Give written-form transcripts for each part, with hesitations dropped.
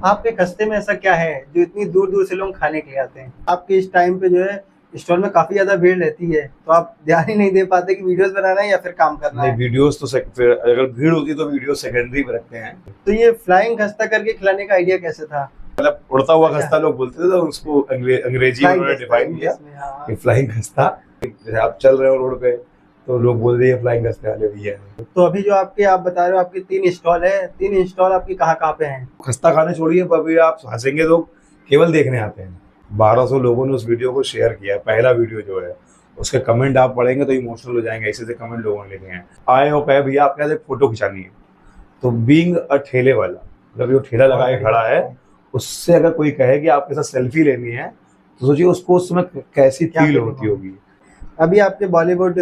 आपके खस्ते में ऐसा क्या है जो इतनी दूर दूर से लोग खाने के लिए आते हैं? आपके इस टाइम पे जो है स्टॉल में काफी ज्यादा भीड़ रहती है, तो आप ध्यान ही नहीं दे पाते कि वीडियोस बनाना है या फिर काम करना नहीं, है। वीडियोस तो फिर अगर भीड़ होती तो वीडियो सेकेंडरी में रखते हैं। तो ये फ्लाइंग खस्ता करके खिलाने का आइडिया कैसे था? मतलब उड़ता हुआ अच्छा। खस्ता लोग बोलते थे, तो उसको अंग्रेजी में फ्लाइंग उन्होंने खस्ता डिफाइन किया इंग्लिश में, हाँ। कि फ्लाइंग खस्ता। जैसे आप चल रहे हो रोड पे तो लोग बोल रहे हैं फ्लाइंग खस्ते वाले भैया हैं। तो अभी जो आप बता रहे हो आपके 3 स्टॉल है, 3 स्टॉल आपकी कहाँ पे हैं? खस्ता खाने छोड़िए, पर अभी आप हंसेंगे तो केवल देखने आते हैं। 1200 लोगों ने उस वीडियो को शेयर किया, पहला वीडियो जो है। उसके कमेंट आप पढ़ेंगे तो इमोशनल हो जाएंगे, ऐसे ऐसे कमेंट लोगों ने लिखे हैं। आए हो कहे भैया आपके साथ एक फोटो खिंचानी है, तो बीइंग अ ठेले वाला, मतलब जो ठेला लगा के खड़ा है, उससे अगर कोई कहे कि आपके साथ सेल्फी लेनी है, तो सोचिए उसको उस समय कैसी फील होती होगी। अभी आपके बॉलीवुड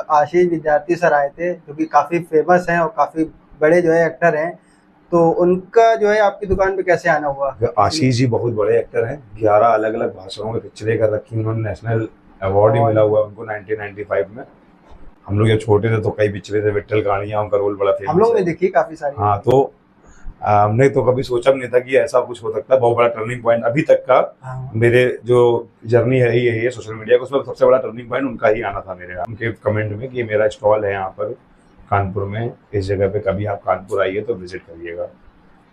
आशीष विद्यार्थी सर आए थे, जो कि काफी फेमस हैं और काफी बड़े जो है एक्टर हैं, तो उनका जो है आपकी दुकान पे कैसे आना हुआ? आशीष जी बहुत बड़े एक्टर हैं, 11 अलग अलग भाषाओं में पिक्चरें कर रखी, उन्होंने नेशनल अवार्ड ही मिला हुआ उनको 1995 में। हम लोग जब छोटे थे तो कई पिक्चरें थे, विट्ठल गाड़ियां, उनका रोल बड़ा फेमस है। हम लोग ने देखी काफी सारी। हाँ, तो हमने तो कभी सोचा भी नहीं था कि ऐसा कुछ हो सकता है। बहुत बड़ा टर्निंग पॉइंट अभी तक का। हाँ। मेरे जो जर्नी है ये सोशल मीडिया का, उसमें सबसे बड़ा टर्निंग पॉइंट उनका ही आना था मेरे, उनके कमेंट में कि मेरा स्टॉल है यहाँ पर कानपुर में, इस जगह पे, कभी आप कानपुर आइए तो विजिट करिएगा।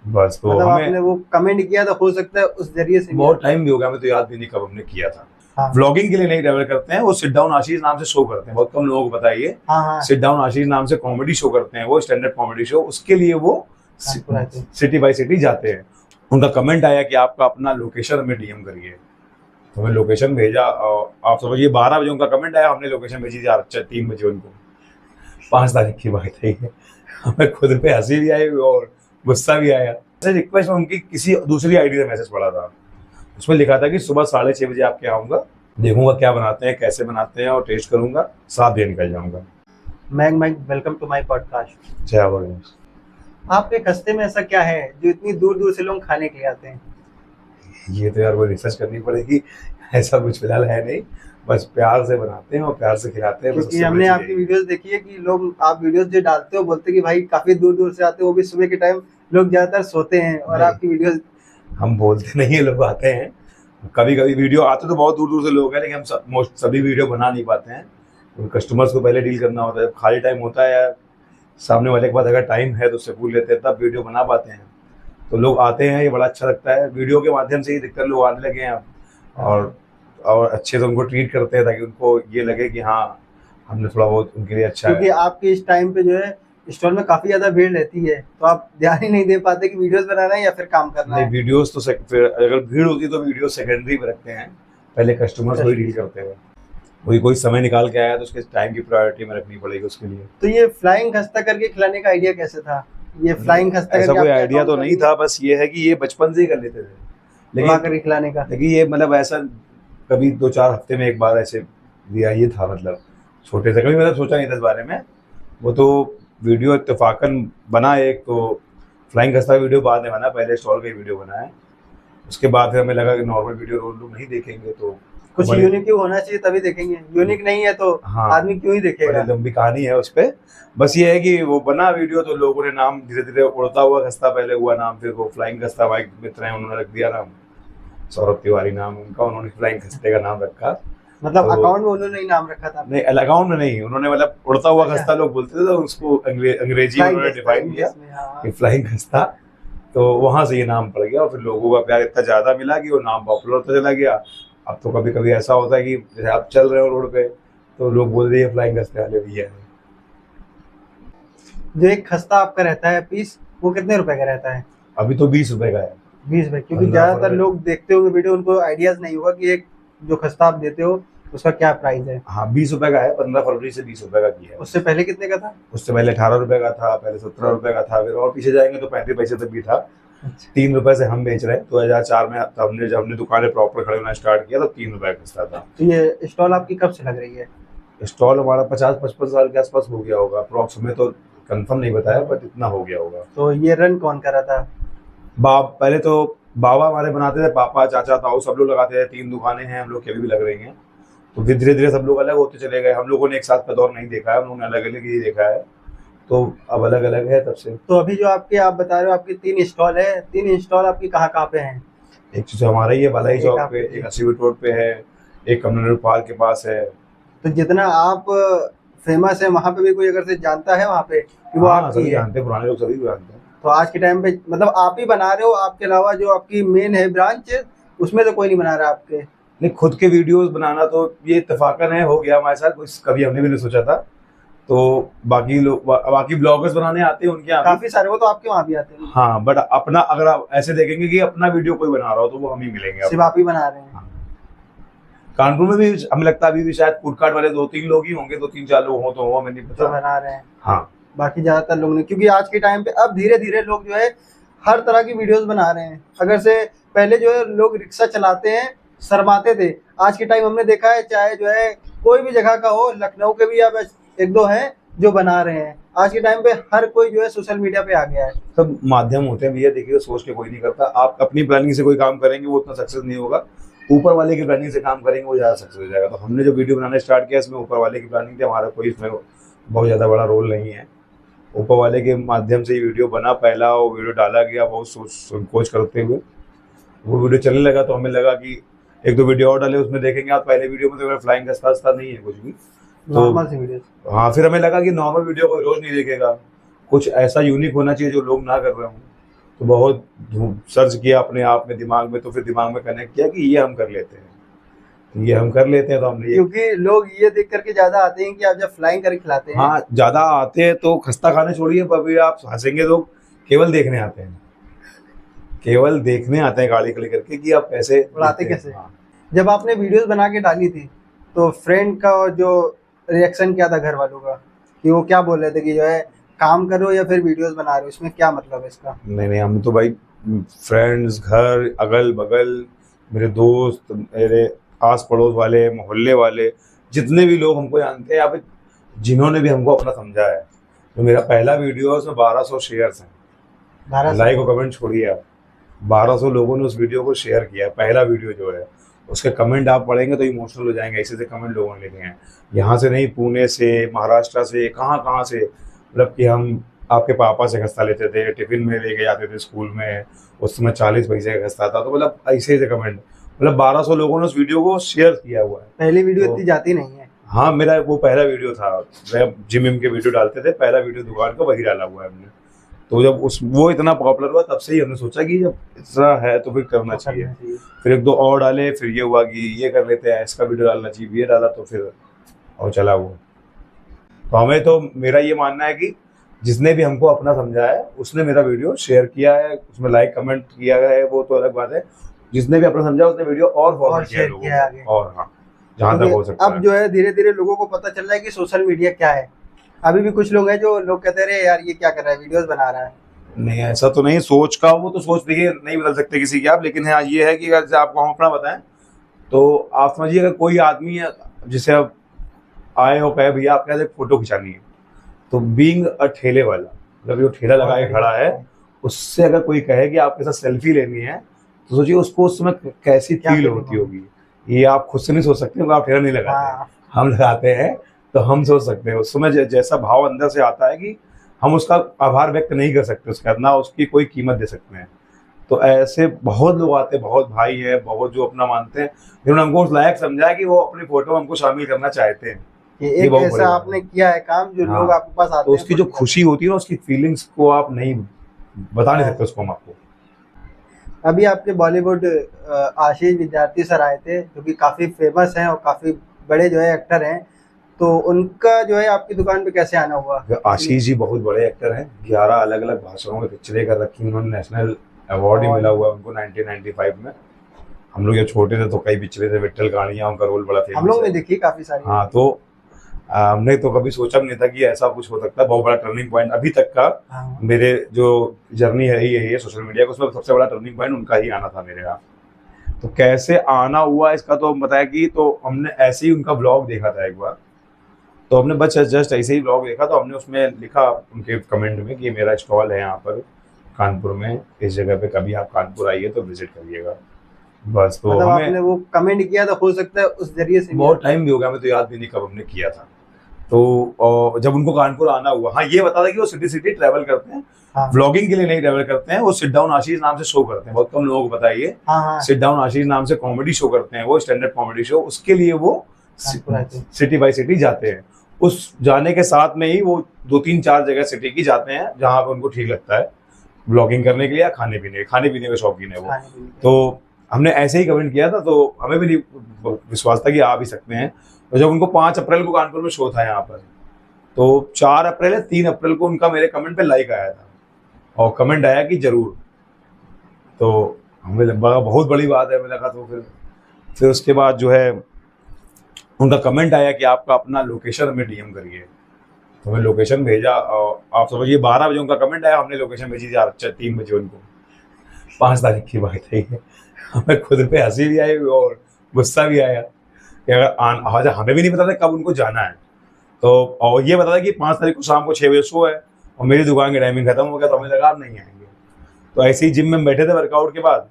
बस तो मतलब हमें आपने वो कमेंट किया, तो हो सकता है उस जरिए से। बहुत टाइम भी हो गया, हमें तो याद भी नहीं कब हमने किया था। हाँ। व्लॉगिंग के लिए नहीं ट्रैवल करते हैं, वो सिट डाउन आशीष नाम से शो करते हैं, बहुत कम लोगों को पता है ये। हाँ। सिट डाउन आशीष नाम से कॉमेडी शो करते हैं, वो स्टैंडर्ड कॉमेडी शो, उसके लिए वो सिटी बाय सिटी जाते हैं। उनका कमेंट आया कि आपका अपना लोकेशन हमें डीएम करिए, तो हमें लोकेशन भेजा। आप समझिए 12 बजे उनका कमेंट आया, हमने लोकेशन भेजी 3 बजे उनको। 5 तारीख की बात है ये। हमें खुद पे हंसी भी आई और गुस्सा भी आया। रिक्वेस्ट में उनकी किसी दूसरी आईडी से मैसेज पड़ा था, उसमें लिखा था कि सुबह 6:30 बजे आपके आऊंगा, देखूंगा क्या बनाते हैं, कैसे बनाते हैं, और टेस्ट करूंगा, 7 बजे निकल जाऊंगा। मैग वेलकम टू माय पॉडकास्ट। जय भगवान। आपके खस्ते में ऐसा क्या है जो इतनी दूर दूर से लोग खाने के लिए आते हैं? ये तो यार वो रिसर्च करनी पड़ेगी, ऐसा कुछ फिलहाल है नहीं, बस प्यार से बनाते हैं और प्यार से खिलाते हैं। क्योंकि हमने आपकी वीडियोस देखी है कि लोग, आप वीडियोस जो डालते हो, बोलते कि भाई काफी दूर दूर से आते हो, वो भी सुबह के टाइम। लोग ज्यादातर सोते हैं और आपकी वीडियोस। हम बोलते नहीं है, लोग आते हैं। कभी कभी वीडियो आते तो बहुत दूर दूर से लोग हैं, लेकिन हम सभी वीडियो बना नहीं पाते हैं। तो कस्टमर्स को पहले डील करना होता है, जब खाली टाइम होता है या सामने वाले के पास अगर टाइम है तो उससे पूछ लेते हैं, तब वीडियो बना पाते हैं। तो लोग आते हैं, ये बड़ा अच्छा लगता है। वीडियो के माध्यम से ही दिक्कत लोग आने लगे हैं अब, और अच्छे से उनको ट्रीट करते हैं, ताकि उनको ये लगे कि हाँ हमने थोड़ा बहुत उनके लिए अच्छा है। क्योंकि आपके इस टाइम पे जो है स्टॉल में काफी ज्यादा भीड़ रहती है, तो आप ध्यान ही नहीं दे पाते कि वीडियोस बनाना है या फिर काम करना है। नहीं, वीडियोस तो फिर अगर भीड़ होती तो वीडियो सेकेंडरी में रखते हैं, पहले कस्टमर्स को ही डील करते हैं। कोई समय निकाल के आया तो उसके टाइम की प्रायोरिटी में रखनी पड़ेगी उसके लिए। तो ये फ्लाइंग खस्ता करके खिलाने का आइडिया कैसे था? ये फ्लाइंग खस्ता ऐसा कोई आइडिया तो नहीं था, बस ये है कि ये बचपन से ही कर लेते थे, लेकिन खिलाने का। लेकिन ये मतलब ऐसा कभी 2-4 हफ्ते में एक बार ऐसे दिया, ये था। मतलब छोटे से कभी मतलब सोचा नहीं था इस बारे में। वो तो वीडियो इत्तेफाकन बना एक, तो फ्लाइंग खस्ता वीडियो बाद में बना, पहले स्टॉल का वीडियो बना है। उसके बाद फिर हमें लगा कि नॉर्मल वीडियो रोज लोग नहीं देखेंगे, तो कुछ यूनिक होना चाहिए तभी देखेंगे। यूनिक नहीं है तो हाँ, आदमी क्यों ही देखेगा। लंबी कहानी है उस पर। बस ये है कि वो बना वीडियो, तो लोगों ने नाम धीरे धीरे, उड़ता हुआ खस्ता पहले हुआ नाम, फिर वो फ्लाइंग खस्ता, हमारे मित्र हैं उन्होंने रख दिया नाम, सौरभ तिवारी नाम उनका, उन्होंने फ्लाइंग खस्ते का नाम रखा। मतलब अकाउंट में उन्होंने ही नाम रखा था? नहीं, अकाउंट में नहीं, उन्होंने मतलब उड़ता हुआ खस्ता लोग बोलते थे, तो उसको अंग्रेजी में उन्होंने डिफाइन किया कि फ्लाइंग खस्ता। तो वहां से ये नाम पड़ गया, और फिर लोगों का प्यार इतना ज्यादा मिला कि वो नाम पॉपुलर होता चला गया। अब तो कभी कभी ऐसा होता है कि जैसे आप चल रहे हो रोड पे तो लोग बोल रहे हैं फ्लाइंग खस्ते वाले भैया हैं। जो एक खस्ता आपका रहता है पीस, वो कितने रुपए का रहता है? अभी तो 20 रुपए का है। 20 रुपए? क्योंकि ज्यादातर लोग देखते होंगे वीडियो, उनको आइडियाज नहीं होगा कि एक जो खस्ता आप देते हो उसका क्या प्राइस है। हाँ, 20 रुपए का है, 15 फरवरी से 20 रुपए का किया है। उससे पहले कितने का था? उससे पहले 18 रुपए का था, पहले 17 रुपए का था, फिर और पीछे जाएंगे तो 35 पैसे तक भी था। 3 रुपए से हम बेच रहे हैं। 2004 में जब हमने दुकानें प्रॉपर खड़े होना स्टार्ट किया, तो 3 रुपए का खस्ता था। तो ये स्टॉल आपकी कब से लग रही है? स्टॉल हमारा 50-55 साल के आसपास हो गया होगा अप्रॉक्स, में तो कंफर्म नहीं बताया, बट इतना हो गया होगा। तो ये रन कौन कर रहा था? पहले तो बाबा हमारे बनाते थे, पापा, चाचा, ताऊ सब लोग लगाते थे। 3 दुकानें हैं हम लोग की, अभी भी लग रही हैं। तो फिर धीरे धीरे सब लोग अलग होते चले गए। हम लोगों ने एक साथ का दौर नहीं देखा है, हम लोगों ने अलग अलग ही देखा है। तो अब अलग अलग है तब से। तो अभी जो आपके आप बता रहे हो आपकी 3 स्टॉल है, 3 स्टॉल आपकी कहाँ कहाँ पे हैं? एक चीज हमारा ही है बालाई एक चौक आप पे, एक 80 फीट रोड पे है, एक कम्युनिटी पार्क के पास है। तो जितना आप फेमस है वहाँ पे भी कोई अगर से जानता है वहाँ पे कि वो हाँ आपकी सभी है? जानते हैं, पुराने लोग सभी जानते हैं। तो आज के टाइम पे मतलब आप ही बना रहे हो, आपके अलावा जो आपकी मेन है ब्रांच उसमें तो कोई नहीं बना रहा आपके? नहीं, खुद के वीडियोस बनाना तो ये इत्तेफाकन है, हो गया हमारे साथ, कुछ कभी हमने भी नहीं सोचा था। तो बाकी लोग बाकी ब्लॉगर्स बनाने आते हैं उनके यहाँ भी। काफी सारे वो तो आपके वहाँ भी आते हैं। हाँ, बट अपना अगर आप ऐसे देखेंगे कि अपना वीडियो कोई बना रहा हो तो वो हम ही मिलेंगे सिर्फ आप ही बना रहे हैं? हाँ। कानपुर में भी हमें लगता है अभी भी शायद फूड कार्ट वाले 2-3 लोग ही होंगे, 2-3-4 लोग हो तो हो, हमें नहीं जो पता। बना रहे हैं। हाँ, बाकी ज्यादातर लोग नहीं, क्योंकि आज के टाइम पे अब धीरे धीरे लोग जो है हर तरह की वीडियोस बना रहे हैं। अगर से पहले जो है लोग रिक्शा चलाते हैं शर्माते थे, आज के टाइम हमने देखा है चाहे जो है कोई भी जगह का हो, लखनऊ के भी अब 1-2 हैं जो बना रहे हैं। आज के टाइम पे हर कोई जो है सोशल मीडिया पे आ गया है। सब माध्यम होते हैं भैया, देखिए सोच के कोई नहीं करता। आप अपनी प्लानिंग से कोई काम करेंगे वो उतना सक्सेस नहीं होगा, ऊपर वाले की प्लानिंग से काम करेंगे वो ज़्यादा सक्सेस हो जाएगा। तो हमने जो वीडियो बनाना स्टार्ट किया इसमें ऊपर वाले की प्लानिंग थी, हमारा कोई इसमें बहुत ज़्यादा बड़ा रोल नहीं है। ऊपर वाले के माध्यम से ये वीडियो बना, पहला वो वीडियो डाला गया बहुत सोच संकोच करते हुए, वो वीडियो चलने लगा तो हमें लगा कि 1-2 वीडियो और डाले, उसमें देखेंगे आप पहले वीडियो में तो फ्लाइंग का नहीं है कुछ भी, नॉर्मल सी वीडियो। हाँ फिर हमें लगा कि नॉर्मल वीडियो कोई रोज नहीं देखेगा, कुछ ऐसा यूनिक होना चाहिए जो लोग ना कर रहे हों। तो बहुत सर्च किया अपने आप में दिमाग में, तो फिर दिमाग में कनेक्ट किया कि ये हम कर लेते हैं, तो ये हम कर लेते हैं। तो हमने क्योंकि लोग ये देख करके ज्यादा आते हैं कि आप जब फ्लाइंग करके खिलाते हैं। हाँ ज्यादा आते हैं तो खस्ता खाने छोड़िए, पर भी आप हंसेंगे, लोग केवल देखने आते हैं, केवल देखने आते हैं गाड़ी खड़ी करके कि आप कैसे उड़ाते कैसे। हाँ। जब आपने वीडियोस बना के डाली थी तो फ्रेंड का जो रिएक्शन क्या था घर वालों का, कि वो क्या बोल रहे थे कि जो है काम करो या फिर वीडियोस बना रहे हो, इसमें क्या मतलब है इसका? नहीं, हम तो भाई फ्रेंड्स, घर अगल बगल, मेरे दोस्त, मेरे आस पड़ोस वाले, मोहल्ले वाले, जितने भी लोग हमको जानते हैं या फिर जिन्होंने भी हमको अपना समझा है, तो मेरा पहला वीडियो है उसमें 1200 शेयर्स हैं, लाइक और कमेंट छोड़िए आप, 1200 लोगों ने उस वीडियो को शेयर किया। पहला वीडियो जो है उसके कमेंट आप पढ़ेंगे तो इमोशनल हो जाएंगे, ऐसे कमेंट लोगों ने लिखे हैं, यहाँ से नहीं, पुणे से, महाराष्ट्र से, कहाँ कहाँ से, मतलब कि हम आपके पापा से खस्ता लेते थे, टिफिन में लेके जाते थे स्कूल में, उस समय 40 पैसे का खस्ता था। तो मतलब ऐसे कमेंट, मतलब 1200 लोगों ने उस वीडियो को शेयर किया हुआ है। पहली वीडियो तो इतनी जाती नहीं है। हाँ, मेरा वो पहला वीडियो था, मैं जिम के वीडियो डालते थे, पहला वीडियो दुकान का वही डाला हुआ है हमने। तो जब वो इतना पॉपुलर हुआ तब से ही हमने सोचा कि जब इतना है तो फिर करना चाहिए। फिर 1-2 और डाले, फिर ये हुआ कि ये कर लेते हैं, इसका वीडियो डालना चाहिए, ये डाला तो फिर और चला वो। तो हमें तो मेरा ये मानना है कि जिसने भी हमको अपना समझा है उसने मेरा वीडियो शेयर किया है, उसमें लाइक कमेंट किया है, वो तो अलग बात है। जिसने भी अपना समझा उसने वीडियो और फॉरवर्ड किया है लोगों को, और हाँ जहाँ तक हो सकता है। अब जो है धीरे धीरे लोगों को पता चल रहा है कि सोशल मीडिया क्या है। अभी भी कुछ लोग हैं जो लोग कहते रहे यार ये क्या कर रहा है, वीडियोस बना रहा है। नहीं, ऐसा तो नहीं, सोच का वो तो सोच देखिए नहीं बदल सकते किसी की आप, लेकिन हाँ ये है कि अगर आपको हम अपना बताएं तो आप समझिए अगर कोई आदमी है जिसे आप आए हो कहे भैया आपके साथ फोटो खिंचानी है, तो बीइंग अ ठेले वाला, मतलब जो ठेला लगा के खड़ा है, उससे अगर कोई कहे कि आपके साथ सेल्फी लेनी है तो सोचिए उसको उस समय कैसी फील होती होगी। ये आप खुद से नहीं सोच सकते क्योंकि आप ठेला नहीं लगाते, हम लगाते हैं तो हम सोच सकते हैं उस समय जैसा भाव अंदर से आता है कि हम उसका आभार व्यक्त नहीं कर सकते, उसका ना उसकी कोई कीमत दे सकते हैं। तो ऐसे बहुत लोग आते हैं, बहुत भाई है, बहुत जो अपना मानते हैं, जिन्होंने हमको उस लायक समझा है कि वो अपनी फोटो हमको शामिल करना चाहते हैं। ये एक ऐसा आपने किया है काम जो लोग आपके पास आते हैं, तो उसकी जो खुशी होती है ना, उसकी फीलिंग्स को आप नहीं बता नहीं सकते उसको हम आपको। अभी आपके बॉलीवुड आशीष विद्यार्थी सर आए थे जो कि काफ़ी फेमस हैं और काफ़ी बड़े जो है एक्टर हैं, तो उनका जो है आपकी दुकान पे कैसे आना हुआ? आशीष जी बहुत बड़े एक्टर हैं, 11 अलग अलग भाषाओं में पिक्चरें कर रखी, उन्होंने नेशनल अवार्ड भी मिला हुआ उनको 1995 में। हम लोग जब छोटे थे तो कई पिक्चरें थे, विट्ठल गाड़ियाँ, उनका रोल बड़ा था, हम लोग ने देखी काफ़ी सारी। हाँ, तो हमने तो कभी सोचा भी नहीं था कि ऐसा कुछ हो सकता है। बहुत बड़ा टर्निंग पॉइंट अभी तक का मेरे जो जर्नी है ये सोशल मीडिया का, उसमें सबसे बड़ा टर्निंग पॉइंट उनका ही आना था मेरे यहाँ। तो कैसे आना हुआ इसका तो हम बताया कि तो हमने ऐसे ही उनका ब्लॉग देखा था एक बार, तो हमने बस जस्ट ऐसे ही ब्लॉग देखा तो हमने उसमें लिखा उनके कमेंट में कि मेरा स्टॉल है यहाँ पर कानपुर में, इस जगह पे कभी आप कानपुर आइए तो विजिट करिएगा, बस। तो मतलब आपने वो कमेंट किया तो हो सकता है उस जरिए से, बहुत टाइम भी हो गया, हमें तो याद भी नहीं कब हमने किया था, तो जब उनको कानपुर आना हुआ, हाँ ये बता था कि वो सिटी सिटी ट्रैवल करते हैं, हाँ। व्लॉगिंग के लिए नहीं ट्रैवल करते हैं, वो सिट डाउन आशीष नाम से शो करते हैं, बहुत कम लोगों को पता है ये। हाँ। सिट डाउन आशीष नाम से कॉमेडी शो करते हैं, वो स्टैंडर्ड कॉमेडी शो, उसके लिए वो सिटी बाय सिटी जाते हैं। उस जाने के साथ में ही वो 2-3-4 जगह सिटी की जाते हैं जहां पे उनको ठीक लगता है ब्लॉगिंग करने के लिए या खाने पीने का शौकीन है वो। तो हमने ऐसे ही कमेंट किया था, तो हमें भी नहीं विश्वास था कि आ भी सकते हैं। तो जब उनको 5 अप्रैल को कानपुर में शो था यहाँ पर, तो 4 अप्रैल या 3 अप्रैल को उनका मेरे कमेंट पे लाइक आया था और कमेंट आया कि जरूर। तो हमें लगा बहुत बड़ी बात है, हमें लगा। तो फिर उसके बाद जो है उनका कमेंट आया कि आपका अपना लोकेशन हमें डीएम करिए। तो हमें लोकेशन भेजा, आप समझिए 12 बजे उनका कमेंट आया, हमने लोकेशन भेजी 3 बजे उनको। 5 तारीख की बात है ये। हमें खुद पे हंसी भी आई और गुस्सा भी आया कि अगर हमें भी नहीं पता था कब उनको जाना है। तो और ये बता था कि 5 तारीख को शाम को 6 बजे शो है और मेरी दुकान की टाइमिंग खत्म हो गया, तो हमें लगा आप नहीं आएंगे। तो ऐसे ही जिम में बैठे थे वर्कआउट के बाद,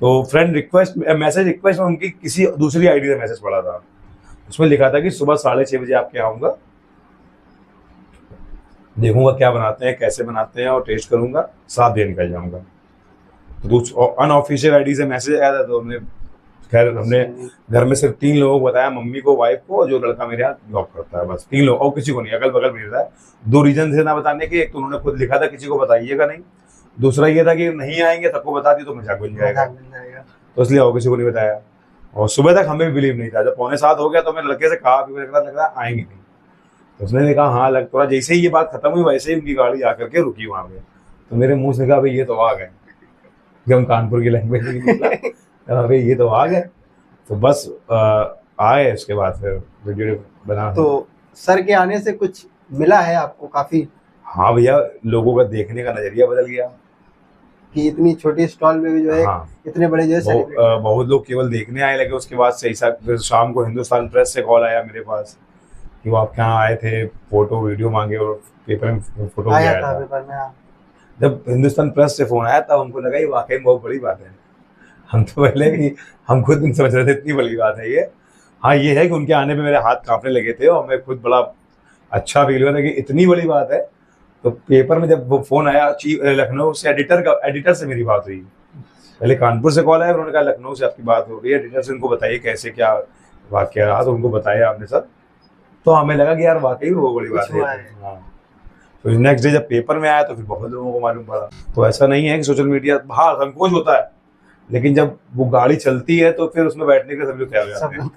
तो फ्रेंड रिक्वेस्ट मैसेज रिक्वेस्ट में उनकी किसी दूसरी आईडी से मैसेज पड़ा था, उसमें लिखा था कि सुबह 6:30 बजे आपके आऊँगा, देखूंगा क्या बनाते हैं, कैसे बनाते हैं और टेस्ट करूंगा, 7 बजे निकल जाऊंगा। तो अनऑफिशियल आईडी से मैसेज आया था। तो हमने घर में सिर्फ 3 लोगों को बताया, मम्मी को, वाइफ को, जो लड़का मेरे यहाँ जॉब करता है, बस 3 लोग, और किसी को नहीं, अगल बगल भेज रहा है। 2 रीजन थे ना बताने के, एक तो उन्होंने खुद लिखा था किसी को बताइएगा नहीं, दूसरा ये था कि नहीं आएंगे सबको बता दी तो मजाक बन जाएगा, तो इसलिए और किसी को नहीं बताया। और सुबह तक हमें भी बिलीव नहीं था, जब 7:15 हो गया तो मैंने लड़के से कहा लग रहा आएंगे नहीं, तो उसने कहा हाँ लग थोड़ा। जैसे ही ये बात खत्म हुई वैसे ही उनकी गाड़ी आकर के रुकी वहां पे, तो मेरे मुंह से कहा भाई ये तो आ गए, जब हम कानपुर की लैंग्वेज में निकला भाई ये तो आ गए। तो बस आए, उसके बाद फिर वीडियो बना। तो सर के आने से कुछ मिला है आपको काफी? हाँ भैया, लोगों का देखने का नजरिया बदल गया कि इतनी छोटी स्टॉल में भी जो है इतने बड़े जो है बहुत लोग केवल देखने आए लगे। उसके बाद से फिर शाम को हिंदुस्तान प्रेस से कॉल आया मेरे पास कि वो आप कहाँ आए थे, फोटो वीडियो मांगे और पेपर में फोटो आया था पेपर में। जब हिंदुस्तान प्रेस से फोन आया था उनको लगा ये वाकई में बहुत बड़ी बात है। हम तो पहले भी हम खुद नहीं समझ रहे थे इतनी बड़ी बात है ये। हाँ ये है कि उनके आने पे मेरे हाथ कांपने लगे थे और मैं खुद बड़ा अच्छा फील हुआ था कि इतनी बड़ी बात है। तो पेपर में जब वो फोन आया लखनऊ से एडिटर से मेरी बात हुई, पहले कानपुर से कॉल आया, उन्होंने कहा लखनऊ से आपकी बात हो रही है, एडिटर से उनको बताइए कैसे क्या वाकया रहा। तो उनको बताया हमने सब, तो हमें लगा कि यार वाकई वो बड़ी बात है। हाँ, तो नेक्स्ट डे जब पेपर में आया तो फिर बहुत लोगों को मालूम पड़ा। तो ऐसा नहीं है कि सोशल मीडिया, हाँ संकोच होता है, लेकिन जब वो गाड़ी चलती है तो फिर उसमें बैठने के सभी लोग तैयार हो जाते हैं।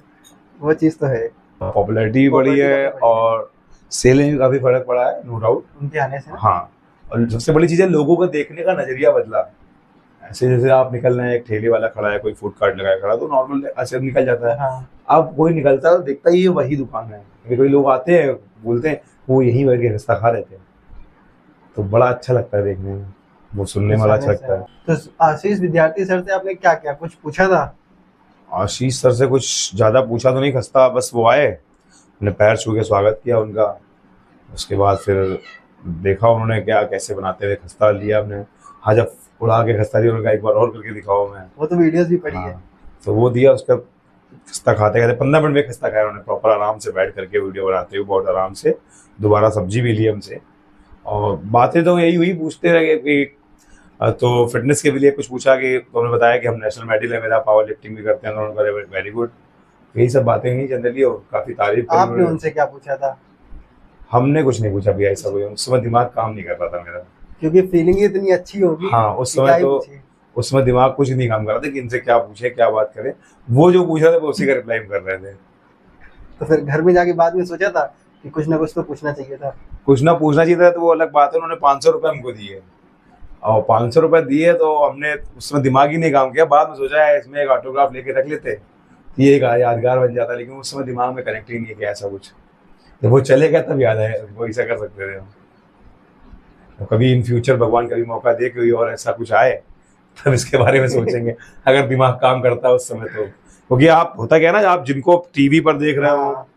वो चीज तो है, पॉपुलैरिटी भी बढ़ी है और सेलिंग में काफी फर्क पड़ा है, नो डाउट उनके आने से। हाँ, और सबसे बड़ी चीज है लोगों का देखने का नजरिया बदला। ऐसे जैसे आप निकल रहे हैं, एक ठेले वाला खड़ा है, कोई फूड कार्ट लगाया खड़ा, तो नॉर्मल ऐसे निकल जाता है। हाँ। अब कोई निकलता है देखता ही वही दुकान है, कोई लोग आते हैं बोलते हैं वो यहीं बैठ के नाश्ता खा रहे थे, तो बड़ा अच्छा लगता है देखने में, वो सुनने में अच्छा लगता है। तो आशीष विद्यार्थी सर से आपने क्या क्या कुछ पूछा था? आशीष सर से कुछ ज्यादा पूछा तो नहीं, खस्ता बस वो आए, मैंने पैर छू के स्वागत किया उनका। उसके बाद फिर देखा उन्होंने क्या कैसे बनाते हुए खस्ता लिया हमने। हाँ, जब उड़ा के खस्ता दिया उनका एक बार और करके दिखाओ मैं, वो तो वीडियोस भी पड़ी है। तो वो दिया, उसका खस्ता खाते खाते 15 मिनट में खस्ता खाया उन्होंने, प्रॉपर आराम से बैठ करके वीडियो बनाते हुए बहुत आराम से। दोबारा सब्जी भी ली हमसे और बातें तो यही हुई, पूछते रहे कि तो फिटनेस के लिए कुछ पूछा कि तो उन्होंने बताया कि हम नेशनल मेडल है मेरा, पावर लिफ्टिंग भी करते हैं, उन्होंने वेरी गुड, यही सब बातें हुई जनरली और काफी तारीफ करी। आपने उनसे क्या पूछा था? हमने कुछ नहीं पूछा भैया, ऐसा कोई उस समय दिमाग काम नहीं कर रहा था मेरा, क्योंकि फीलिंग ही इतनी अच्छी होगी। हाँ, उस समय तो उस समय दिमाग कुछ नहीं काम कर रहा था कि इनसे क्या पूछे क्या बात करें, वो जो पूछ रहे थे वो उसी का रिप्लाई कर रहे थे। तो फिर घर में जाके बाद में सोचा था कि कुछ ना कुछ तो पूछना चाहिए था, कुछ ना पूछना चाहिए था, तो वो अलग बात है। उन्होंने 500 रुपये हमको दिए और 500 रुपये दिए तो हमने उसमें दिमाग ही नहीं काम किया। बाद में सोचा है इसमें एक ऑटोग्राफ लेके रख लेते, ये एक यादगार बन जाता, लेकिन उस समय दिमाग में कनेक्ट ही नहीं किया ऐसा कुछ। तो वो चले गया तब याद है, वो ऐसा कर सकते थे हम। तो कभी इन फ्यूचर भगवान कभी मौका दे कोई और ऐसा कुछ आए तब इसके बारे में सोचेंगे, अगर दिमाग काम करता है उस समय तो। क्योंकि आप होता क्या है ना, आप जिनको टीवी पर देख रहे हो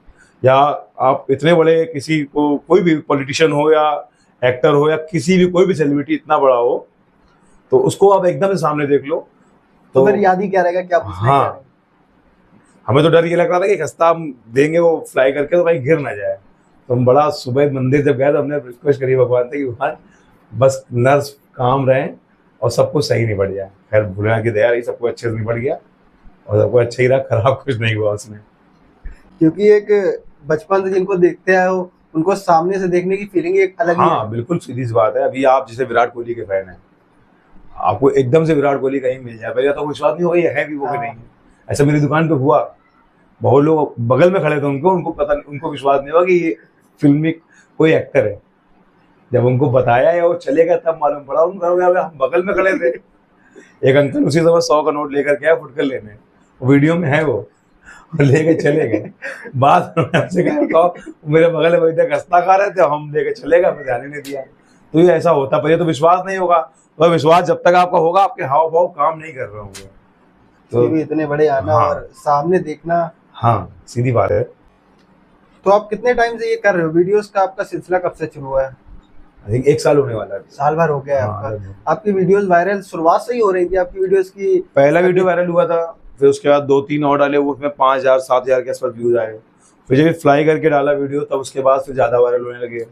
या आप इतने बड़े किसी को, कोई भी पॉलिटिशियन हो या एक्टर हो या किसी भी कोई भी सेलिब्रिटी इतना बड़ा हो, तो उसको आप एकदम से सामने देख लो तो फिर याद ही क्या रहेगा क्या पूछना। हाँ, हमें तो डर ये लग रहा था कि खस्ता हम देंगे वो फ्लाई करके तो भाई गिर ना जाए, तो हम बड़ा सुबह मंदिर जब गए तो हमने रिक्वेस्ट करी भगवान से कि भगवान बस नर्स काम रहे और सब कुछ सही निपट जाए। खैर भोलेनाथ की दया रही, सब कुछ अच्छे से निपट गया और सब कुछ अच्छा ही रहा, खराब कुछ नहीं हुआ उसमें। क्योंकि एक बचपन से जिनको देखते आए हो उनको सामने से देखने की फीलिंग एक अलग ही है। हाँ बिल्कुल सीधी सी बात है। अभी आप जैसे विराट कोहली के फैन हैं, आपको एकदम से विराट कोहली कहीं मिल जाए पहले तो विश्वास नहीं होगा ये है भी वो कि नहीं है। ऐसा मेरी दुकान पे हुआ, बहुत लोग बगल में खड़े थे, उनको पता नहीं, उनको विश्वास नहीं हुआ कि ये फिल्मी कोई एक्टर है। जब उनको बताया या वो चले गए तब मालूम पड़ा, उनको हम बगल में खड़े थे। एक अंकल उसी समय 100 का नोट लेकर गया फुटकर लेने, वीडियो में है वो, लेके चले गए। बाद में हमसे कहा मेरे बगल में बैठे खस्ता खा रहे थे, हम लेके चले गए, ध्यान ही नहीं दिया। तो ये ऐसा होता, पहले तो विश्वास नहीं होगा, तो विश्वास जब तक आपका होगा आपके हाव भाव काम नहीं कर रहे होंगे तो भी इतने बड़े आना हाँ, और सामने देखना। हाँ सीधी बात है। तो आप कितने टाइम से ये कर रहे हो, वीडियोस का आपका सिलसिला कब से शुरू हुआ है? आई थिंक 1 साल होने वाला है। साल भर हो गया है हाँ, आपका। आपकी वीडियोस वायरल शुरुआत से ही हो रही थी आपकी वीडियोस की? पहला वीडियो वायरल हुआ था, फिर उसके बाद 2-3 और डाले, वो उसमें 5000 7000 के आसपास व्यूज आए। फिर जब फ्लाई करके डाला वीडियो तब उसके बाद फिर ज़्यादा वायरल होने लगे।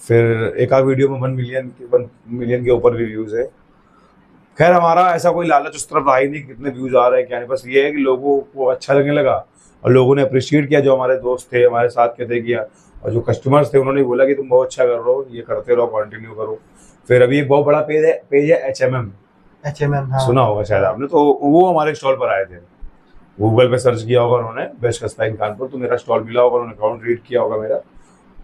फिर एक आध वीडियो में 1 मिलियन के ऊपर भी व्यूज़ है। खैर हमारा ऐसा कोई लालच उस तरफ रहा ही नहीं कितने व्यूज़ आ रहे हैं क्या नहीं, बस ये है कि लोगों को अच्छा लगने लगा और लोगों ने अप्रिशिएट किया, जो हमारे दोस्त थे हमारे साथ के थे किया, और जो कस्टमर्स थे उन्होंने बोला कि तुम बहुत अच्छा कर रहे हो, ये करते रहो, कंटिन्यू करो। फिर अभी एक बहुत बड़ा पेज है HMM, हाँ। सुना होगा शायद आपने, तो वो हमारे स्टॉल पर आए थे। गूगल पे सर्च किया होगा उन्होंने बेस्ट कस्ता इन कानपुर, तो मेरा स्टॉल मिला होगा, उन्होंने अकाउंट रीड किया होगा मेरा,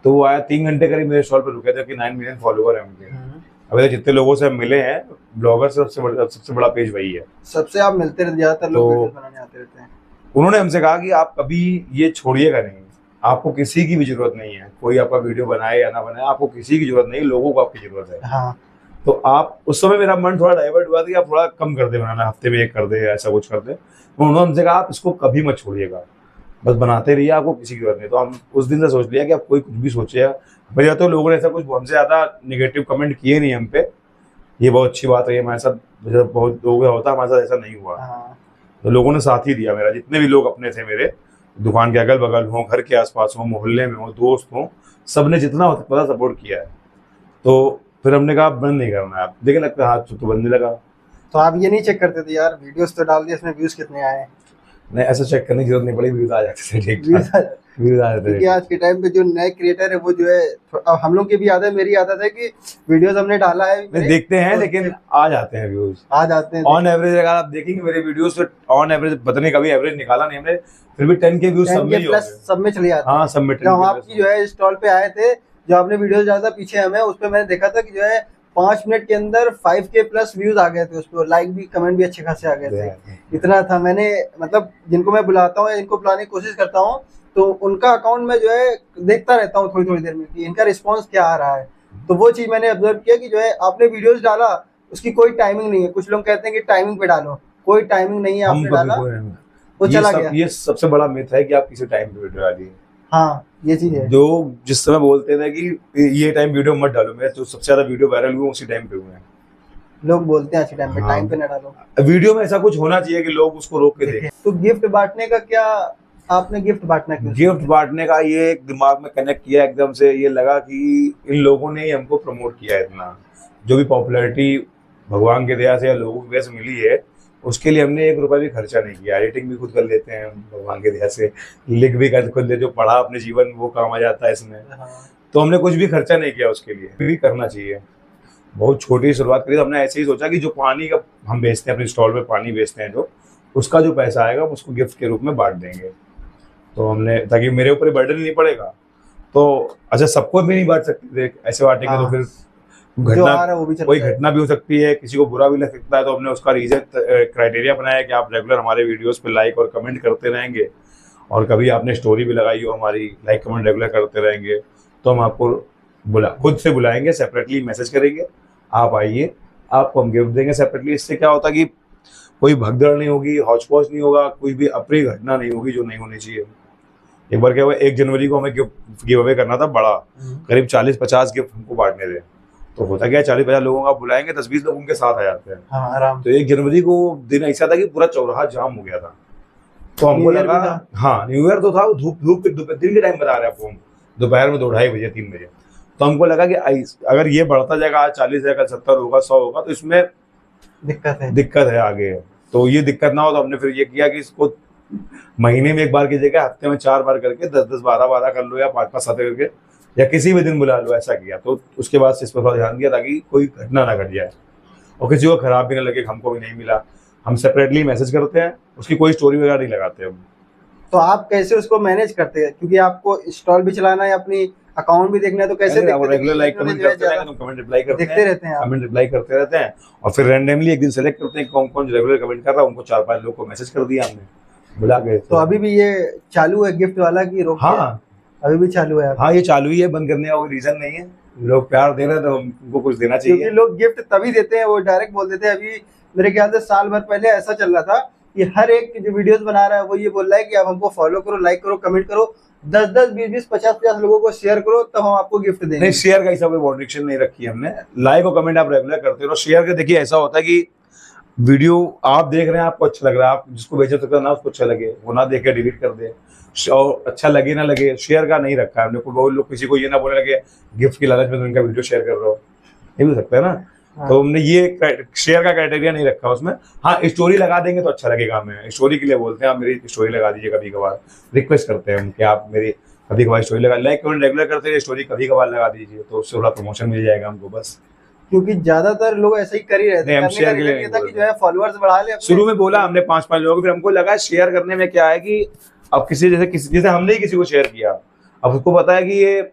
तो वो आया 3 घंटे करीब मेरे स्टॉल पर रुके थे कि 9 मिलियन फॉलोवर है उनके। अभी तक जितने लोगों से हम मिले हैं ब्लॉगर से सबसे बड़ा पेज वही है। सबसे आप मिलते रहते, ज्यादातर लोग वीडियो बनाने आते रहते हैं। उन्होंने हमसे कहा कि आप कभी ये छोड़िएगा नहीं, आपको किसी की भी जरूरत नहीं है, कोई आपका वीडियो बनाए या ना बनाए, आपको किसी की जरूरत नहीं, लोगों को आपकी जरूरत है। हाँ। तो आप उस समय मेरा मन थोड़ा डाइवर्ट हुआ था कि आप थोड़ा कम कर दे बनाना, हफ्ते में 1 कर दे, ऐसा कुछ कर दे। तो उन्होंने हमसे कहा आप इसको कभी मत छोड़िएगा, बस बनाते रहिए, आपको किसी की जरूरत नहीं। तो हम उस दिन से सोच लिया कि आप कोई कुछ भी सोचिएगा। भैया तो लोगों ने ऐसा कुछ हमसे ज़्यादा निगेटिव कमेंट किए नहीं हम पे, ये बहुत अच्छी बात है। हमारे साथ बहुत लोग होता, हमारे साथ ऐसा नहीं हुआ। हाँ। तो लोगों ने साथ ही दिया मेरा, जितने भी लोग अपने थे मेरे दुकान के अगल बगल हों, घर के आसपास हों, मोहल्ले में हों, दोस्त हों, सब ने जितना हो सकता था सपोर्ट किया है। तो फिर हमने कहा बंद नहीं करना है, आप देखे लगता है हाथ तो बनने लगा। तो आप ये नहीं चेक करते थे यार वीडियोस तो डाल दिए, इसमें व्यूज कितने आए? नहीं ऐसा चेक करने की जरूरत नहीं पड़ी, व्यूज आ जाते थे ठीक व्यूज ठाक, व्यूज आ जाते क्योंकि थे। आज के टाइम पे जो नए क्रिएटर है वो जो है, अब हम लोग की भी आदत है, मेरी आदत है कि वीडियोस हमने डाला है नहीं देखते हैं लेकिन आ जाते हैं व्यूज, आ जाते हैं। ऑन एवरेज अगर आप देखेंगे मेरे वीडियोस पे ऑन एवरेज, पता नहीं कभी एवरेज निकाला नहीं हमने, फिर भी 10 के व्यूज सब में ही हो गए। सब में चले जाते हैं। हाँ सब में 10 जब हम के आपकी जो है स्टॉल पे आए थे, जो आपने वीडियोस डाला था पीछे हमें, उस पे मैंने देखा था कि जो है 5 मिनट के अंदर 5K प्लस व्यूज आ गए थे उस पर, लाइक भी कमेंट भी अच्छे खासे आ गए थे। इतना था, मैंने मतलब जिनको मैं बुलाता हूँ या इनको बुलाने की कोशिश करता हूँ तो उनका अकाउंट में जो है देखता रहता हूँ थोड़ी थोड़ी देर में कि इनका रिस्पांस क्या आ रहा है। तो वो चीज मैंने ऑब्जर्व किया कि जो है आपने वीडियोस डाला उसकी कोई टाइमिंग नहीं है। कुछ लोग कहते हैं कि टाइमिंग पे डालो, कोई टाइमिंग नहीं है, आपने डाला वो चला गया। ये सबसे बड़ा मिथ है कि आप किसी टाइम पे वीडियो डालिए। हाँ ये चीज है, जो जिस समय बोलते थे कि ये टाइम वीडियो मत डालो, मेरे तो सबसे ज्यादा वीडियो वायरल हुए उसी टाइम पे हुए हैं। लोग बोलते हैं अच्छे टाइम पे, हाँ। टाइम पे ना डालो। वीडियो में ऐसा कुछ होना चाहिए कि लोग उसको रोक के देखें। तो गिफ्ट बांटने का क्या, आपने गिफ्ट बांटना क्यों? गिफ्ट बांटने का ये एक दिमाग में कनेक्ट किया एकदम से, ये लगा कि इन लोगों ने ही हमको प्रमोट किया है इतना, जो भी पॉपुलैरिटी भगवान की दया से या लोगों की वजह से मिली है, उसके लिए हमने 1 रुपया भी खर्चा नहीं किया। एडिटिंग भी खुद कर लेते हैं हम भगवान की दया से, लिख भी कर खुद ले, जो पढ़ा अपने जीवन वो काम आ जाता है इसमें। तो हमने कुछ भी खर्चा नहीं किया उसके लिए, भी करना चाहिए। बहुत छोटी शुरुआत करी, तो हमने ऐसे ही सोचा कि जो पानी का हम बेचते हैं अपने स्टॉल पे, पानी बेचते हैं जो, उसका जो पैसा आएगा हम उसको गिफ्ट के रूप में बांट देंगे। तो हमने, ताकि मेरे ऊपर बर्डन नहीं पड़ेगा। तो अच्छा सबको भी नहीं बांट सकते थे, ऐसे बांटेंगे तो फिर घटना, कोई घटना भी हो सकती है, किसी को बुरा भी लग सकता है। तो हमने उसका रीजन क्राइटेरिया बनाया कि आप रेगुलर हमारे वीडियोस पे लाइक और कमेंट करते रहेंगे, और कभी आपने स्टोरी भी लगाई हो हमारी, लाइक कमेंट रेगुलर करते रहेंगे, तो हम आपको खुद से बुलाएंगे, सेपरेटली मैसेज करेंगे, आप आइए, आपको हम गिफ्ट देंगे सेपरेटली। इससे क्या होता है कि कोई भगदड़ नहीं होगी, हौच पौच नहीं होगा, कोई भी अप्रिय घटना नहीं होगी जो नहीं होनी चाहिए। एक बार क्या हुआ, 1 जनवरी को हमें गिव अवे करना था बड़ा, करीब 40-50 गिफ्ट हमको बांटने थे। तो होता क्या, 40-50 लोगों का बुलाएंगे, 10-20 लोग उनके साथ आ जाते हैं। हाँ, आराम। तो 1 जनवरी को दिन ऐसा था कि पूरा चौराहा जाम हो गया था। तो हमको लगा, हाँ न्यू ईयर तो था, धूप दिन के टाइम बता रहे हैं आपको हम, दोपहर में 2-2:30 बजे 3 बजे। तो हमको लगा कि अगर ये बढ़ता जाएगा, आज 40 है, कल 70 होगा, 100 होगा, तो इसमें दिक्कत है आगे। तो ये दिक्कत ना हो, तो हमने फिर ये किया कि इसको महीने में 1 बार की जगह हफ्ते में 4 बार करके 10-10, 12-12 कर लो, या 5-5, 7 करके, या किसी भी दिन बुला लो, ऐसा किया। तो उसके बाद से इस पर थोड़ा ध्यान दिया ताकि कोई घटना ना घट जाए और किसी को खराब भी ना लगे, हमको भी नहीं मिला। हम सेपरेटली मैसेज करते हैं, उसकी कोई स्टोरी वगैरह नहीं लगाते हम। तो आप कैसे उसको मैनेज करते हैं, क्योंकि आपको स्टॉल भी चलाना है, अपनी अकाउंट भी देखना है, तो कैसे रेगुलर लाइक कमेंट करते हैं, कमेंट रिप्लाई करते हैं, देखते रहते हैं, कमेंट रिप्लाई करते रहते हैं। और फिर रैंडमली एक दिन सेलेक्ट करते हैं कौन कौन रेगुलर कमेंट कर रहा है, उनको 4-5 लोग को मैसेज कर दिया हमने, बुला के। तो अभी भी ये चालू है गिफ्ट वाला की रोक? हाँ, अभी भी चालू है? हाँ, ये चालू ही है, बंद करने का कोई रीजन नहीं है। लोग प्यार दे रहे हैं तो उनको कुछ देना चाहिए। क्योंकि लोग गिफ्ट तभी देते हैं, वो डायरेक्ट बोल देते हैं। अभी मेरे ख्याल से साल भर पहले ऐसा चल रहा था कि हर एक जो वीडियोस बना रहा है वो ये बोल रहा है कि आप हमको फॉलो करो, लाइक करो, कमेंट करो, 10-10, 20-20, 50-50 लोगों को शेयर करो, तब हम आपको गिफ्ट देंगे। नहीं, शेयर का ऐसा कोई बॉन्डिक्शन नहीं रखी हमने। लाइक और कमेंट आप रेगुलर करते रहो। शेयर के देखिए ऐसा होता है कि वीडियो आप देख रहे हैं, आपको अच्छा लग रहा है, आप जिसको भेज सकते हैं ना उसको अच्छा लगे, वो ना देख के डिलीट कर दे, और अच्छा लगे ना लगे, शेयर का नहीं रखा है हमने। कोई बहुत लोग किसी को ये ना बोलने लगे गिफ्ट की लालच में तो उनका वीडियो शेयर कर रहे हो, ये भी हो सकता है ना। हाँ। तो हमने ये शेयर का क्राइटेरिया नहीं रखा उसमें। हाँ, स्टोरी लगा देंगे तो अच्छा लगेगा हमें, स्टोरी के लिए बोलते हैं, आप मेरी स्टोरी लगा दीजिए कभी कभार, रिक्वेस्ट करते हैं हम कि आप मेरी कभी कभार स्टोरी लगा, लाइक कमेंट रेगुलर करते हैं, स्टोरी कभी कभार लगा दीजिए, तो उससे थोड़ा प्रमोशन मिल जाएगा हमको बस। क्योंकि ज्यादातर लोग ऐसे ही कर ही रहते हैं, शेयर के लिए था कि जो है फॉलोअर्स बढ़ा ले। शुरू में बोला हमने 5-5 लोगों को, फिर हमको लगा शेयर करने में क्या है कि अब जैसे हमने ही किसी को शेयर किया, अब उसको पता है कि ये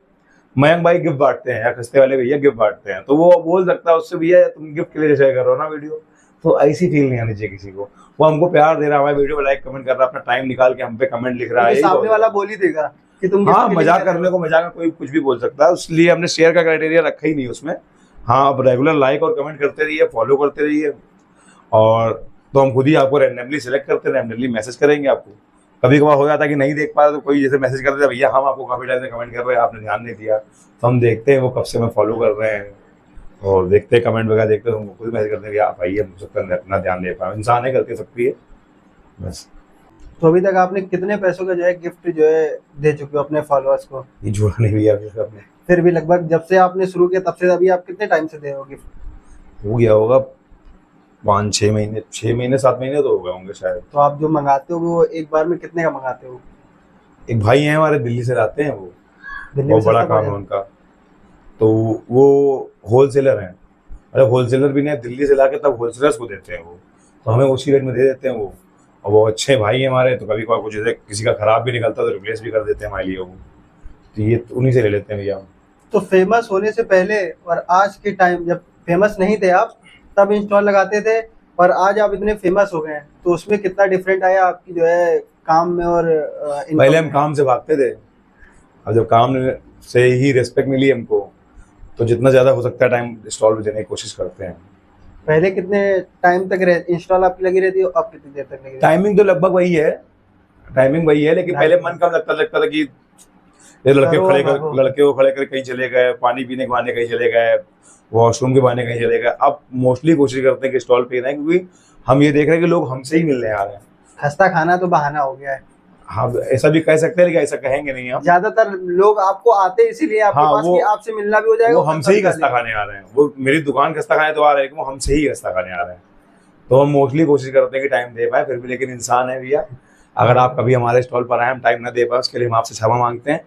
मयंक भाई गिफ्ट बांटते हैं या खस्ते वाले भैया गिफ्ट बांटते हैं, तो वो बोल सकता है उससे, भैया तुम गिफ्ट के लिए शेयर करो ना वीडियो। तो ऐसी फील नहीं आनी चाहिए किसी को। वो हमको प्यार दे रहा है, हमारे वीडियो में लाइक कमेंट कर रहा है, अपना टाइम निकाल के हम पे कमेंट लिख रहा है, सामने वाला बोल ही देगा कि तुम। हाँ, मजाक करने को मजाक में कोई कुछ भी बोल सकता है, इसलिए हमने शेयर का क्राइटेरिया रखा ही नहीं उसमें। हाँ, आप रेगुलर लाइक और कमेंट करते रहिए, फॉलो करते रहिए, और तो हम खुद ही आपको रैंडमली सेलेक्ट करते हैं, रैंडमली मैसेज करेंगे आपको। कभी कभार हो जाता है कि नहीं देख पा रहे, तो कोई जैसे मैसेज कर देता, भैया हम आपको काफी टाइम से कमेंट कर रहे हैं, आपने ध्यान नहीं दिया, तो हम देखते हैं वो कब से हमें फॉलो कर रहे हैं, और देखते हैं कमेंट वगैरह देखते हैं, तो खुद मैसेज करते हैं आप आइए, हो सकता है अपना ध्यान दे पाए, इंसान है, गलती सकती है बस। तो अभी तक आपने कितने पैसों का जो है गिफ्ट जो है दे चुके हो अपने फॉलोअर्स को? ये जोड़ा नहीं भैया आपने। फिर भी लगभग जब से आपने शुरू किया तब से अभी आप कितने टाइम से दे रहे हो गिफ्ट? हो गया होगा 5-6 महीने, 6 महीने 7 महीने तो हो गए होंगे शायद। तो आप जो मंगाते हो वो एक बार में कितने का मंगाते हो? एक भाई हैं हमारे, दिल्ली से लाते हैं, वो दिल्ली बहुत में बड़ा सस्ता काम है पड़ उनका। तो वो होलसेलर हैं, मतलब होलसेलर भी नहीं, दिल्ली से लाके तब होलसेलर्स को देते हैं वो, तो हमें उसी रेट में दे देते हैं वो। और वो अच्छे भाई हैं हमारे, तो कभी कभार कुछ जैसे किसी का खराब भी निकलता तो रिप्लेस भी कर देते हैं हमारे लिए वो, तो ये उन्हीं से ले लेते हैं भैया। तो फेमस होने से पहले और आज के टाइम, जब फेमस नहीं थे आप तब इंस्टॉल लगाते थे, और आज आप इतने फेमस हो गए हैं, तो उसमें कितना डिफरेंट आया आपकी जो है काम में और इनकम पहले हम में? काम से भागते थे, अब जब काम से ही रिस्पेक्ट मिली हमको, तो जितना ज्यादा हो सकता है टाइम स्टॉल पे देने की कोशिश करते हैं। पहले कितने टाइम तक इंस्टॉल आपकी लगी रहती है, अब कितनी देर तक लगी रहती है? टाइमिंग तो लगभग वही है, टाइमिंग वही है, लेकिन पहले मन कम लगता था कि ये लड़के को खड़े कर कहीं चले गए, पानी पीने के बहाने कहीं चले गए, वॉशरूम के बहाने कहीं चले गए। अब मोस्टली कोशिश करते हैं कि स्टॉल पे रहें, क्योंकि हम ये देख रहे हैं कि लोग हमसे ही मिलने आ रहे हैं। खस्ता खाना तो बहाना हो गया है। हाँ, ऐसा भी कह सकते हैं, लेकिन ऐसा कहेंगे नहीं हम। ज्यादातर लोग आपको आते इसीलिए आपके हाँ, पास कि आपसे मिलना भी हो जाएगा, वो हमसे ही खस्ता खाने आ रहे हैं, वो मेरी दुकान खस्ता खाने तो आ रहे हैं, वो हमसे ही खस्ता खाने आ रहे हैं। तो हम मोस्टली कोशिश करते हैं कि टाइम दे पाए, फिर भी लेकिन इंसान है भैया, अगर आप कभी हमारे स्टॉल पर आए हम टाइम ना दे पाए, उसके लिए हम आपसे क्षमा मांगते हैं।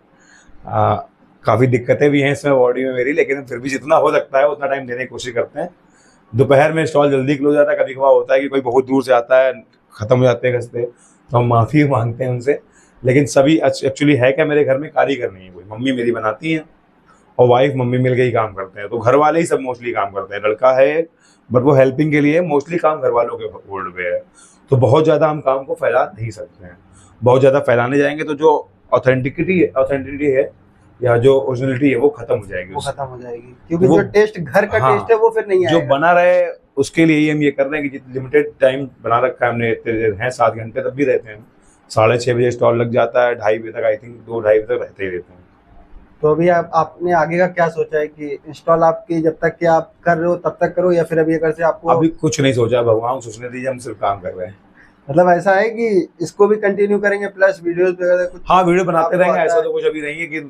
काफ़ी दिक्कतें भी हैं इसमें बॉडी में मेरी, लेकिन फिर भी जितना हो सकता है उतना टाइम देने की कोशिश करते हैं। दोपहर में स्टॉल जल्दी क्लोज हो जाता है, कभी कभार होता है कि कोई बहुत दूर से आता है, ख़त्म हो जाते हैं खस्ते, तो हम माफ़ी मांगते हैं उनसे। लेकिन सभी एक्चुअली है क्या, मेरे घर में कारीगर नहीं है कोई, मम्मी मेरी बनाती हैं और वाइफ मम्मी मिल के ही काम करते हैं, तो घर वाले ही सब मोस्टली काम करते हैं। लड़का है बट वो हेल्पिंग के लिए, मोस्टली काम घर वालों के होल्ड पे है, तो बहुत ज़्यादा हम काम को फैला नहीं सकते हैं। बहुत ज़्यादा फैलाने जाएंगे तो जो ऑथेंटिसिटी है या जो ओरिजिनलिटी है वो खत्म हो जाएगी, वो खत्म हो जाएगी, क्योंकि जो टेस्ट घर का टेस्ट है वो फिर नहीं आएगा। जो बना रहे उसके लिए ही हम ये कर रहे हैं कि लिमिटेड टाइम बना रखा है हमने, इतने देर हैं 7 घंटे, तब भी रहते हैं। 6:30 बजे स्टॉल लग जाता है, 2:30 बजे तक, आई थिंक 2-2:30 बजे तक रहते ही रहते हैं। तो अभी आपने आगे का क्या सोचा है कि इंस्टॉल आपकी जब तक कि आप कर रहे हो तब तक करो, या फिर अभी अगर से आपको? अभी कुछ नहीं सोचा, भगवान सोचने दीजिए, हम सिर्फ काम कर रहे हैं। मतलब ऐसा है कि इसको भी कंटिन्यू करेंगे प्लस वीडियोस वगैरह कुछ? हाँ, वीडियो बनाते रहेंगे, ऐसा तो कुछ अभी नहीं है कि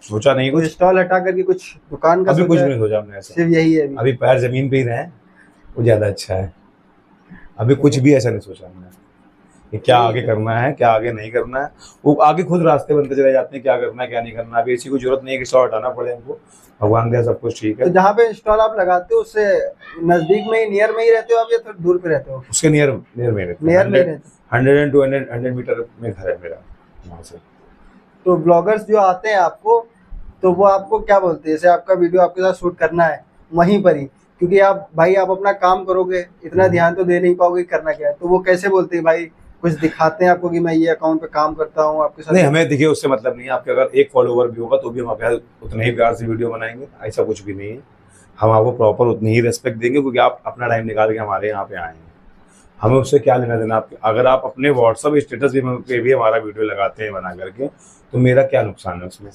सोचा नहीं कुछ, स्टॉल हटा करके कुछ दुकान का अभी कुछ सोचा नहीं सोचा हमने ऐसा, सिर्फ यही है अभी पैर जमीन पे ही रहे, वो ज्यादा अच्छा है। अभी कुछ भी ऐसा नहीं सोचा हमने कि क्या आगे करना है, क्या आगे नहीं करना है। वो आगे खुद रास्ते बनते चले जाते हैं, क्या करना है क्या नहीं करना। अभी ऐसी कोई जरूरत नहीं है कि स्टॉल हटाना पड़े हमको, भगवान दे सब कुछ ठीक है। तो जहाँ पे स्टॉल आप लगाते हो उससे नजदीक में ही, नियर में ही रहते हो आप या थोड़ा दूर पे रहते हो? उसके नियर नियर में रहते हैं, नियर में ही रहते हो। 100 and 200 मीटर में घर है मेरा वहाँ से। तो ब्लॉगर्स जो आते हैं आपको, तो वो आपको क्या बोलते हैं? जैसे आपका वीडियो आपके साथ शूट करना है वहीं पर ही, क्योंकि आप भाई आप अपना काम करोगे, इतना ध्यान तो दे नहीं पाओगे करना क्या है, तो वो कैसे बोलते हैं भाई, कुछ दिखाते हैं आपको कि मैं ये अकाउंट पे काम करता हूँ आपके साथ? नहीं, हमें देखिए उससे मतलब नहीं है। आपके अगर एक फॉलोवर भी होगा तो भी हम आपके उतने ही प्यार से वीडियो बनाएंगे, ऐसा कुछ भी नहीं है। हम आपको प्रॉपर उतनी ही रेस्पेक्ट देंगे क्योंकि आप अपना टाइम निकाल के हमारे यहाँ पे आए हैं। हमें उससे क्या लेना देना। आप अगर आप अपने व्हाट्सअप स्टेटस पे भी हमारा वीडियो लगाते हैं बना करके, तो मेरा क्या नुकसान है उसमें?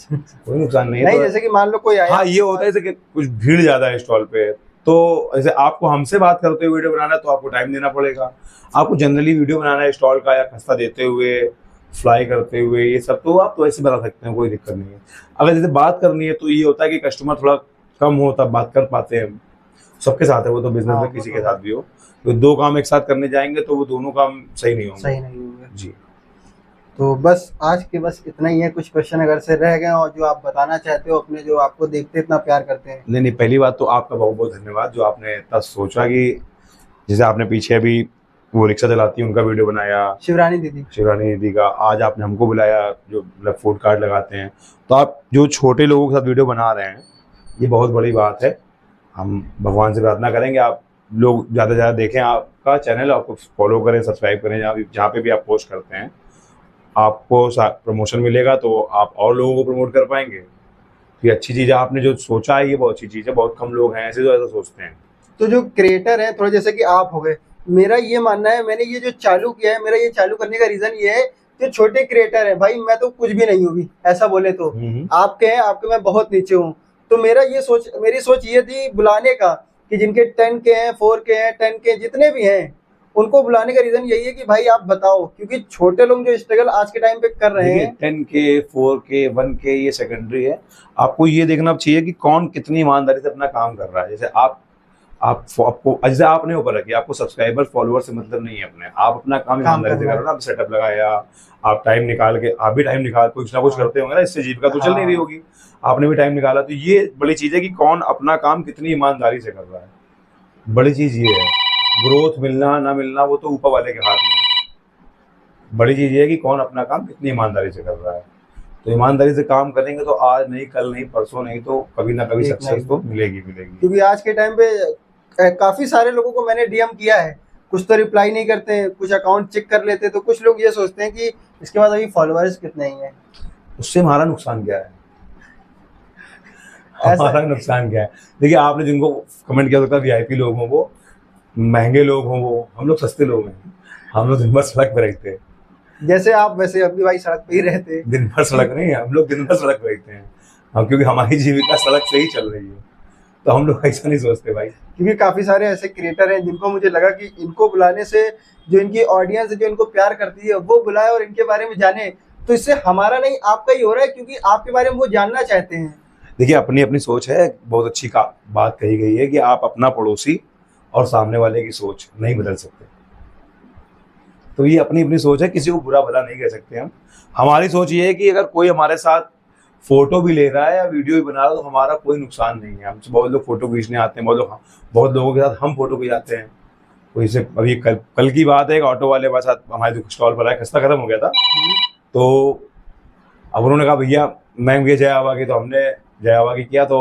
कोई नुकसान नहीं है। नहीं, तो जैसे कि मान लो कोई आया, हाँ, ये होता है जैसे कि कुछ भीड़ ज्यादा है स्टॉल पे, तो ऐसे आपको हमसे बात करते हुए वीडियो बनाना है तो आपको टाइम देना पड़ेगा। आपको जनरली वीडियो बनाना है स्टॉल का, या खस्ता देते हुए, फ्लाई करते हुए, ये सब तो आप तो ऐसे बना सकते हैं, कोई दिक्कत नहीं है। अगर जैसे बात करनी है तो ये होता है कि कस्टमर थोड़ा कम हो तब बात कर पाते हैं। सबके साथ है वो तो, बिजनेस में किसी के साथ भी हो, तो दो काम एक साथ करने जाएंगे तो वो दोनों काम सही नहीं होंगे जी। तो बस आज के बस इतना ही है। कुछ क्वेश्चन अगर से रह गए और जो आप बताना चाहते हो अपने, जो आपको देखते इतना प्यार करते हैं? नहीं, पहली बात तो आपका बहुत बहुत धन्यवाद जो आपने इतना सोचा कि जैसे आपने पीछे अभी वो रिक्शा चलाती है उनका वीडियो बनाया, शिवरानी दीदी का, आज आपने हमको बुलाया जो मतलब फूड कार्ट लगाते हैं। तो आप जो छोटे लोगों के साथ वीडियो बना रहे हैं, ये बहुत बड़ी बात है। हम भगवान से प्रार्थना करेंगे आप लोग ज़्यादा से ज़्यादा देखें आपका चैनल, आपको फॉलो करें, सब्सक्राइब करें। जहाँ पे भी आप पोस्ट करते हैं आपको प्रमोशन मिलेगा तो आप और लोगों को प्रमोट कर पाएंगे। ये अच्छी चीज़ है, आपने जो सोचा है ये बहुत अच्छी चीज़ है। बहुत कम लोग हैं ऐसे जो ऐसा सोचते हैं। तो जो क्रिएटर हैं थोड़ा जैसे कि आप हो गए, मेरा ये मानना है, मैंने ये जो चालू किया है, मेरा ये चालू करने का रीजन ये है, जो छोटे क्रिएटर है भाई, मैं तो कुछ भी नहीं हूँ भी, ऐसा बोले तो आपके हैं, आपके मैं बहुत नीचे हूँ। तो मेरी सोच ये थी बुलाने का कि जिनके 10K हैं, 4K हैं, 10K जितने भी हैं, उनको बुलाने का रीजन यही है कि भाई आप बताओ, क्योंकि छोटे लोग जो स्ट्रगल आज के टाइम पे कर रहे हैं, 10K 4K 1K ये सेकेंडरी है। आपको ये देखना चाहिए कि कौन कितनी ईमानदारी से अपना काम कर रहा है। जैसे आपको जैसे आपने ऊपर रखी, आपको सब्सक्राइबर फॉलोअर से मतलब नहीं है अपने, आप अपना काम ईमानदारी से कर रहे हो। आप सेटअप लगाया, आप टाइम निकाल के, आप भी टाइम निकाल कुछ ना कुछ करते होंगे ना, इससे जीविका तो चल नहीं रही होगी, आपने भी टाइम निकाला। तो ये बड़ी चीज है कि कौन अपना काम कितनी ईमानदारी से कर रहा है। बड़ी चीज ये है, ग्रोथ मिलना ना मिलना वो तो ऊपर वाले के हाथ में है। बड़ी चीज ये है कि कौन अपना काम कितनी ईमानदारी से कर रहा है। तो ईमानदारी से काम करेंगे तो आज नहीं, कल नहीं, परसों नहीं, तो कभी ना कभी सक्सेस तो मिलेगी। क्योंकि आज के टाइम पे काफी सारे लोगों को मैंने डीएम किया है, कुछ तो रिप्लाई नहीं करते हैं, कुछ अकाउंट चेक कर लेते हैं, तो कुछ लोग ये सोचते हैं कि इसके बाद अभी फॉलोअर्स कितने ही हैं, उससे हमारा नुकसान क्या है? हमारा नुकसान क्या है? देखिए, आपने जिनको कमेंट किया था वीआईपी लोग हों, वो महंगे लोग हों, वो हम लोग सस्ते लोग हैं। हम लोग दिन भर सड़क पे रहते हैं, जैसे आप, वैसे अभी भाई सड़क पे ही रहते हैं। दिन भर सड़क नहीं, हम लोग दिन भर सड़क पे रहते हैं हम, क्योंकि हमारी जीविका सड़क से ही चल रही है। तो हम लोग ऐसा नहीं सोचते भाई। क्योंकि काफी सारे ऐसे क्रिएटर हैं जिनको मुझे लगा कि इनको बुलाने से जो इनकी ऑडियंस है, जो इनको प्यार करती है, वो बुलाए और इनके बारे में जाने, तो इससे हमारा नहीं आपका ही हो रहा है, क्योंकि आपके बारे में वो जानना चाहते हैं। देखिए, अपनी अपनी सोच है। बहुत अच्छी बात कही गई है कि आप अपना पड़ोसी और सामने वाले की सोच नहीं बदल सकते। तो ये अपनी अपनी सोच है, किसी को बुरा भला नहीं कह सकते हम। हमारी सोच ये है कि अगर कोई हमारे साथ फोटो भी ले रहा है या वीडियो भी बना रहा है तो हमारा कोई नुकसान नहीं है। हमसे बहुत लोग फोटो खींचने आते हैं, बहुत लोगों के साथ हम फोटो खिंचाते हैं। कोई से अभी कल की बात है, एक ऑटो वाले के साथ हमारे स्टॉल पर आया, खस्ता खत्म हो गया था, तो अब उन्होंने कहा भैया मैं भैया जय आवा की, तो हमने जय आवा की किया। तो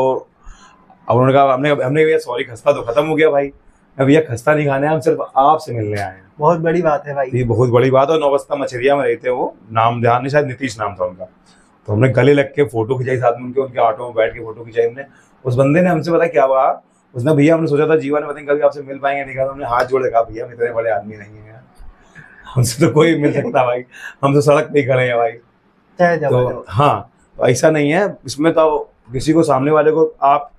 अब उन्होंने कहा हमने भैया सॉरी खस्ता तो खत्म हो गया भाई, भैया खस्ता नहीं खाने, हम सिर्फ आपसे मिलने आए हैं। बहुत बड़ी बात है भाई, ये बहुत बड़ी बात है। नौबस्ता मछरिया में रहते हैं वो, नाम ध्यान नहीं, शायद नीतीश नाम था उनका। तो हमने गले लग के फोटो खिंचाई साथ में उनके ऑटो में बैठ के फोटो खिंचाई हमने। उस बंदे ने हमसे पता क्या हुआ, उसने भैया हमने सोचा था जीवन में पता कभी आपसे मिल पाएंगे नहीं, कहा हमने हाथ जोड़ कहा भैया हम इतने बड़े आदमी नहीं है, हमसे तो कोई मिल सकता भाई, हम तो सड़क पे ही खड़े हैं भाई। तो हाँ, तो ऐसा नहीं है इसमें। तो किसी को, सामने वाले को, आप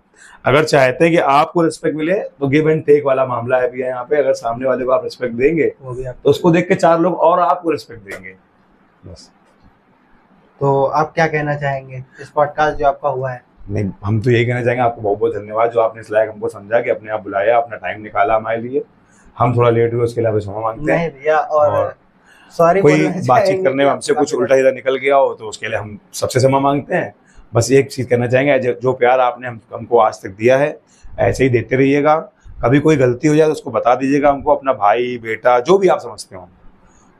अगर चाहते हैं कि आपको रिस्पेक्ट मिले तो गिव एंड टेक वाला मामला है भी है यहाँ पे। अगर सामने वाले को आप रिस्पेक्ट देंगे तो उसको देख के 4 लोग और आपको रिस्पेक्ट देंगे, बस। तो आप क्या कहना चाहेंगे इस पॉडकास्ट जो आपका हुआ है? नहीं, हम तो यही कहना चाहेंगे, आपको बहुत बहुत धन्यवाद जो आपने इस लायक हमको समझा कि अपने आप बुलाया, अपना टाइम निकाला हमारे लिए। हम थोड़ा लेट हुए उसके लिए क्षमा मांगते हैं। नहीं भैया, और और सॉरी कोई बातचीत करने में हमसे कुछ उल्टा सीधा निकल गया हो तो उसके लिए हम सबसे क्षमा मांगते हैं। बस एक चीज़ कहना चाहेंगे, जो प्यार आपने हमको आज तक दिया है ऐसे ही देते रहिएगा। कभी कोई गलती हो जाए तो उसको बता दीजिएगा हमको, अपना भाई बेटा जो भी आप समझते हो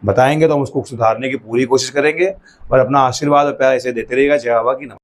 बताएंगे तो हम उसको सुधारने की पूरी कोशिश करेंगे। और अपना आशीर्वाद और प्यार ऐसे देते रहिएगा। जय बाबा की नमः।